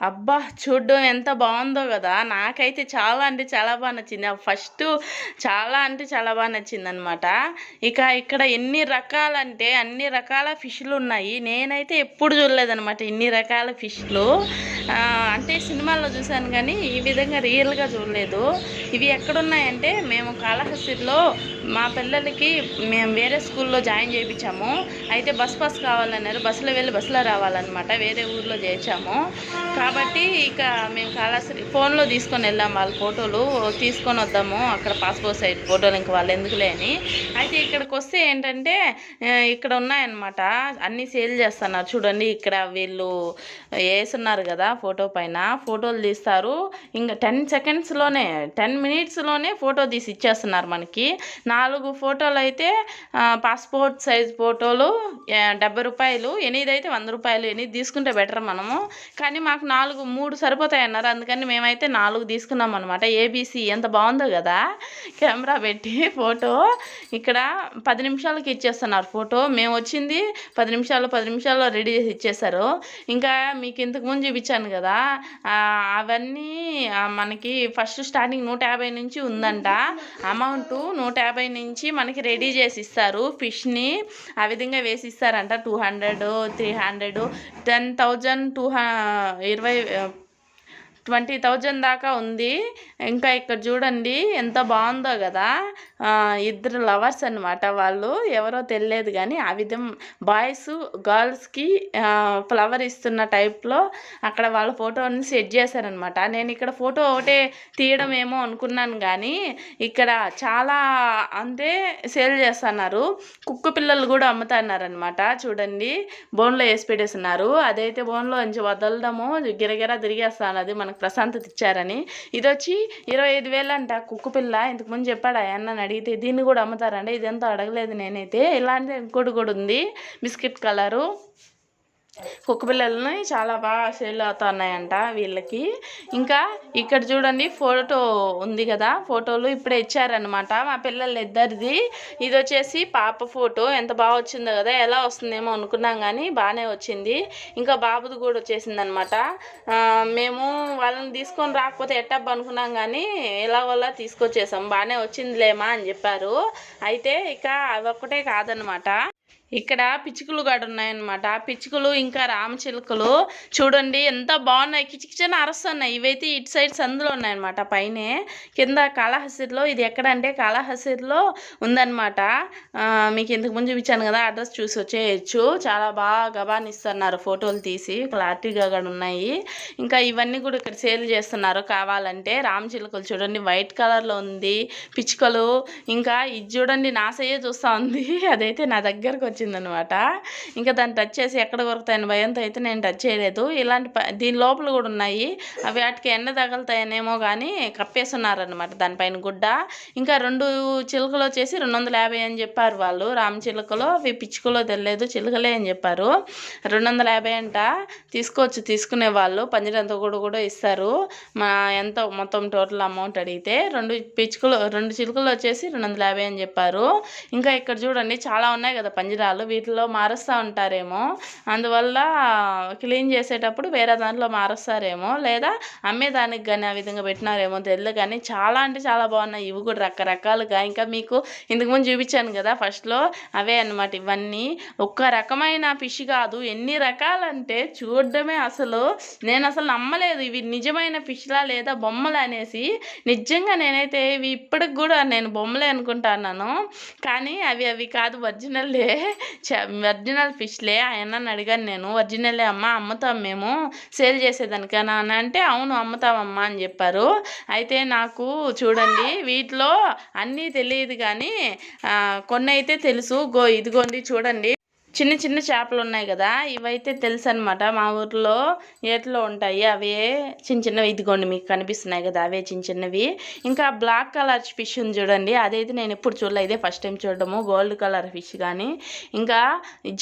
అబ్బా! చూడ్డం ఎంత బావుందో గదా! నాకైతే చాలా అంటే చాలా బా నచ్చింది. ఫస్టు చాలా అంటే చాలా బా నచ్చిందనమాట. ఇక ఇక్కడ ఎన్ని రకాలంటే అన్ని రకాల ఫిష్‌లున్నాయి. నేనైతే ఎప్పుడు చూడలేదనమాట ఇన్ని రకాల ఫిష్‌లు. అంటే సినిమాల్లో చూశాను గానీ, ఈ విధంగా రియల్‌గా చూడలేదు. ఇవి ఎక్కడున్నాయంటే, మేము కాళహస్తిలో మా పిల్లలకి మేము వేరే స్కూల్‌లో జాయిన్ చేపిచ్చాము. అయితే బస్ పాస్ కావాలన్నారు. బస్సులో వెళ్ళి బస్సులో రావాలనమాట. వేరే ఊర్లో చేర్చాము. కాబట్టి ఇక మేము కాళహస్తి ఫోన్లో తీసుకొని వెళ్ళాం వాళ్ళ ఫోటోలు తీసుకొని వద్దాము అక్కడ పాస్పోర్ట్ సైజ్ ఫోటోలు ఇంక వాళ్ళు ఎందుకులే అని. అయితే ఇక్కడికి వస్తే ఏంటంటే ఇక్కడ ఉన్నాయన్నమాట అన్నీ సేల్ చేస్తున్నారు చూడండి. ఇక్కడ వీళ్ళు వేసున్నారు కదా ఫోటో పైన ఫోటోలు తీస్తారు. ఇంకా 10 సెకండ్స్లోనే 10 మినిట్స్లోనే ఫోటో తీసి ఇచ్చేస్తున్నారు మనకి. 4 ఫోటోలు అయితే పాస్పోర్ట్ సైజ్ ఫోటోలు 70 రూపాయలు, 8 అయితే 100 రూపాయలు. 8 తీసుకుంటే బెటర్ మనము. కానీ మాకు 3 సరిపోతాయన్నారు. అందుకని మేమైతే 4 తీసుకున్నాం అనమాట. ఏబీసీ ఎంత బాగుందో కదా కెమెరా పెట్టి ఫోటో. ఇక్కడ 10 నిమిషాలకి ఇచ్చేస్తున్నారు ఫోటో. మేము వచ్చింది 10 నిమిషాల్లో రెడీ చేసి ఇచ్చేసారు. ఇంకా మీకు ఇంతకుముందు చూపించాను కదా అవన్నీ మనకి ఫస్ట్ స్టార్టింగ్ 150 నుంచి ఉందంట అమౌంట్. 150 నుంచి మనకి రెడీ చేసి ఇస్తారు ఫిష్ని. ఆ విధంగా వేసి ఇస్తారంట. 200, 300, 10,000, 20,000 దాకా ఉంది. ఇంకా ఇక్కడ చూడండి ఎంత బాగుందో కదా. ఇద్దరు లవర్స్ అనమాట. వాళ్ళు ఎవరో తెలియదు కానీ ఆ విధం బాయ్స్ గర్ల్స్కి ఫ్లవర్ ఇస్తున్న టైప్లో అక్కడ వాళ్ళ ఫోటోని సెట్ చేశారనమాట. నేను ఇక్కడ ఫోటో ఒకటే తీయడం ఏమో అనుకున్నాను కానీ ఇక్కడ చాలా అంటే సేల్ చేస్తున్నారు. కుక్క పిల్లలు కూడా అమ్ముతున్నారనమాట. చూడండి బోన్లో వేసి పెట్టేస్తున్నారు. అదైతే బోన్లో నుంచి వదలడము గిరగిరా తిరిగేస్తాను. అది మనకు ప్రశాంతత ఇచ్చారని. ఇది వచ్చి 25,000 అంట కుక్క పిల్ల. ఇంతకుముందు చెప్పాడు అన్న అడిగితే. దీన్ని కూడా అమ్ముతారండి. ఇదంతా అడగలేదు నేనైతే. ఇలాంటిది ఇంకోటి కూడా ఉంది బిస్కెట్ కలరు. కుక్క పిల్లలని చాలా బాగా సేల్ అవుతున్నాయంట వీళ్ళకి. ఇంకా ఇక్కడ చూడండి ఫోటో ఉంది కదా. ఫోటోలు ఇప్పుడే ఇచ్చారనమాట మా పిల్లలు ఇద్దరిది. ఇది వచ్చేసి పాప ఫోటో. ఎంత బాగా వచ్చిందో కదా. ఎలా వస్తుందేమో అనుకున్నాం కానీ బాగానే వచ్చింది. ఇంకా బాబుది కూడా వచ్చేసింది అనమాట. మేము వాళ్ళని తీసుకొని రాకపోతే ఎట్టబ్బా అనుకున్నాం కానీ ఎలాగోలా తీసుకొచ్చేసాం. బాగానే వచ్చిందిలేమా అని చెప్పారు. అయితే ఇక అవి ఒక్కటే కాదనమాట. ఇక్కడ పిచ్చుకలు కూడా ఉన్నాయన్నమాట. పిచ్చుకలు ఇంకా రామచిలుకలు చూడండి ఎంత బాగున్నాయి. కిచకిచన అరస్తున్నాయి. ఇవైతే ఇటు సైడ్ సందులో ఉన్నాయన్నమాట. పైనే కింద కాళహస్తిలో. ఇది ఎక్కడంటే కాళహస్తిలో ఉందన్నమాట. మీకు ఇంతకు ముందు చూపించాను కదా. అడ్రస్ చూసి వచ్చేయచ్చు. చాలా బాగా గబానిస్తున్నారు ఫోటోలు తీసి. క్లారిటీగా కూడా ఉన్నాయి. ఇంకా ఇవన్నీ కూడా ఇక్కడ సేల్ చేస్తున్నారు కావాలంటే. రామచిలుకలు చూడండి వైట్ కలర్లో ఉంది. పిచ్చుకలు ఇంకా ఇది చూడండి నాసయ్యే చూస్తూ ఉంది. అదైతే నా దగ్గరకు వచ్చిందనమాట. ఇంకా దాన్ని టచ్ చేసి ఎక్కడ కొరుకుతాయని భయంతో అయితే నేను టచ్ చేయలేదు. ఇలాంటి దీని లోపల కూడా ఉన్నాయి. అవి వాటికి ఎండ తగులుతాయనేమో కానీ కప్పేస్తున్నారనమాట దానిపైన గుడ్డ. ఇంకా 2 చిలుకలు వచ్చేసి 250 అని చెప్పారు వాళ్ళు. రామ చిలుకలో అవి పిచ్చుకలో తెలియదు చిలుకలే అని చెప్పారు. 250 అంట. తీసుకోవచ్చు తీసుకునే వాళ్ళు. పంజరంతో కూడా ఇస్తారు. ఎంతో మొత్తం టోటల్ అమౌంట్ అడిగితే. 2 చిలుకలు వచ్చేసి 250 అని చెప్పారు. ఇంకా ఇక్కడ చూడండి చాలా ఉన్నాయి కదా పంజరాలు. వీటిలో మారుస్తూ ఉంటారేమో. అందువల్ల క్లీన్ చేసేటప్పుడు వేరే దాంట్లో మారుస్తారేమో, లేదా అమ్మేదానికి కానీ ఆ విధంగా పెట్టినారేమో తెలియదు. కానీ చాలా అంటే చాలా బాగున్నాయి. ఇవి కూడా రకరకాలుగా. ఇంకా మీకు ఇంతకుముందు చూపించాను కదా ఫస్ట్లో అవే అన్నమాట. ఇవన్నీ ఒక్క రకమైన ఫిష్ కాదు. ఎన్ని రకాలంటే చూడడమే నేను అసలు నమ్మలేదు ఇవి నిజమైన ఫిష్లా లేదా బొమ్మలు అనేసి. నిజంగా నేనైతే ఇవి ఇప్పటికి కూడా నేను బొమ్మలే అనుకుంటున్నాను. కానీ అవి కాదు ఒరిజినల్లే. ఒరిజినల్ ఫిష్లే. ఆయనని అడిగాను నేను. ఒరిజినలే అమ్మ అమ్ముతాం మేము సేల్ చేసేదానికన్నా అని అంటే అవును అమ్ముతామమ్మా అని చెప్పారు. అయితే నాకు చూడండి వీటిలో అన్నీ తెలియదు కానీ కొన్ని అయితే తెలుసు. ఇదిగోండి చూడండి చిన్న చిన్న చేపలు ఉన్నాయి కదా. ఇవైతే తెలుసు అనమాట. మా ఊర్లో ఏట్లో ఉంటాయి అవే చిన్న చిన్నవి. ఇదిగోండి మీకు కనిపిస్తున్నాయి కదా అవే చిన్న చిన్నవి. ఇంకా బ్లాక్ కలర్ ఫిష్ ఉంది చూడండి. అదైతే నేను ఎప్పుడు చూడలేదు. ఇదే ఫస్ట్ టైం చూడడము. గోల్డ్ కలర్ ఫిష్ కానీ ఇంకా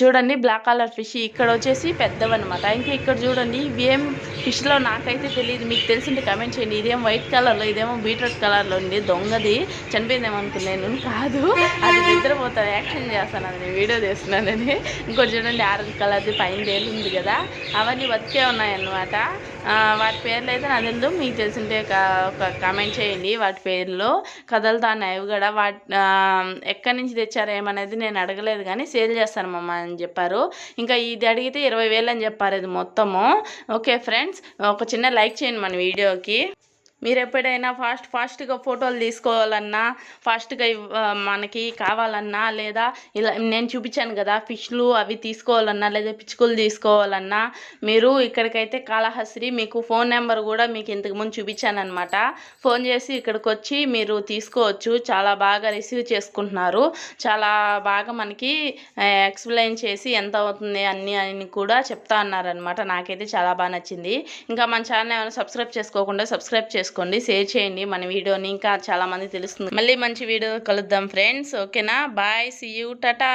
చూడండి బ్లాక్ కలర్ ఫిష్. ఇక్కడ వచ్చేసి పెద్దవన్నమాట. ఇంకా ఇక్కడ చూడండి ఇవేం ఫిష్లో నాకైతే తెలియదు. మీకు తెలిసింటే కమెంట్ చేయండి. ఇదేం వైట్ కలర్లో ఇదేమో బీట్రూట్ కలర్లో ఉంది. దొంగది చనిపోయిందేమో అనుకున్నాను. కాదు అది నిద్రపోతాను యాక్షన్ చేస్తాను. అది నేను వీడియో తీస్తున్నానని. ఇంకోటి చూడండి ఆరెంజ్ కలర్ది పైన ఉంది కదా. అవన్నీ బతికే ఉన్నాయన్నమాట. వాటి పేర్లు అయితే నాకు తెలియదు, మీకు తెలిసింటే ఒక కామెంట్ చేయండి వాటి పేర్లు. కదలుతాన్నాయి అవి కూడా. ఎక్కడి నుంచి తెచ్చారు ఏమనేది నేను అడగలేదు, కానీ సేల్ చేస్తానమ్మా అని చెప్పారు. ఇంకా ఇది అడిగితే 20,000 అని చెప్పారు ఇది మొత్తము. ఓకే ఫ్రెండ్స్, ఒక చిన్న లైక్ చేయండి మన వీడియోకి. మీరు ఎప్పుడైనా ఫాస్ట్గా ఫోటోలు తీసుకోవాలన్నా, ఫాస్ట్గా మనకి కావాలన్నా, లేదా ఇలా నేను చూపించాను కదా ఫిష్లు అవి తీసుకోవాలన్నా, లేదా పిచ్చుకలు తీసుకోవాలన్నా, మీరు ఇక్కడికైతే కాళహస్తి, మీకు ఫోన్ నెంబర్ కూడా మీకు ఇంతకుముందు చూపించాను అనమాట. ఫోన్ చేసి ఇక్కడికి వచ్చి మీరు తీసుకోవచ్చు. చాలా బాగా రిసీవ్ చేసుకుంటున్నారు. చాలా బాగా మనకి ఎక్స్ప్లెయిన్ చేసి ఎంత అవుతుంది అని కూడా చెప్తా అన్నారనమాట. నాకైతే చాలా బాగా నచ్చింది. ఇంకా మన ఛానల్ ఏమైనా సబ్స్క్రైబ్ చేసుకోకుండా సబ్స్క్రైబ్ చేసుకోండి, షేర్ చేయండి మన వీడియోని, ఇంకా చాలా మంది తెలుస్తుంది. మళ్ళీ మంచి వీడియో కలుద్దాం ఫ్రెండ్స్. ఓకేనా, బాయ్, సీ యూ, టాటా.